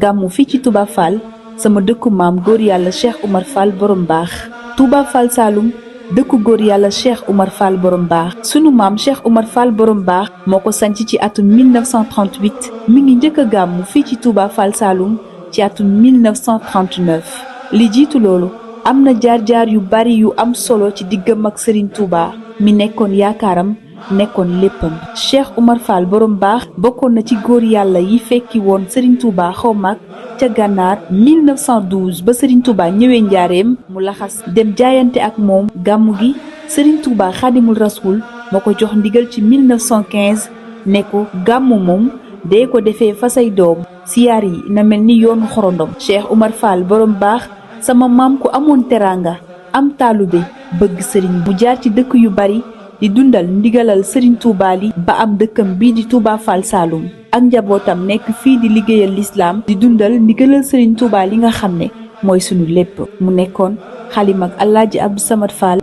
gàmmu fii ci Touba Fall sama dëkku maam góor yàlla Cheikh Oumar Fall borom baax. Touba Fall Saloum dëkku góor yàlla Cheikh Oumar Fall borom baax. sunu maam Cheikh Oumar Fall borom baax moo ko sanc ci atum 1938 mi ngi njëkk a gàmmu fii ci Touba Fall Saloum ci atum 1939. li jiitu loolu am na jaar-jaar yu bari yu am solo ci diggam ak Serigne Touba mi nekkoon yaakaaram nekkoon léppam. Cheikh Oumar Fall borom baax bokkoon na ci góor yàlla yi fekki woon Serigne Touba xawmaak ca gànnaar 1912 ba Serigne Touba ñëwee njaareem mu laxas dem jaayante ak moom. gàmmu gi Serigne Touba xaadimul rasul moo ko jox ndigal ci 1915 ne ko gàmmu moom dee ko defee fa say doom siyaar yi na mel ni yoonu xorondom. Cheikh Oumar Fall borom baax sama maam ku amoon teraanga am taalube bëgg Serigne bu jaar ci dëkk yu bari di dundal ndigalal Serigne Touba li ba am dëkkam bii di Touba Fall Saloum ak njabootam nekk fii di liggéeyal lislaam di dundal ndigalal Serigne Touba li nga xam ne mooy sunu lépp. mu nekkoon xalim ak Alaaji Abdou Samad Fall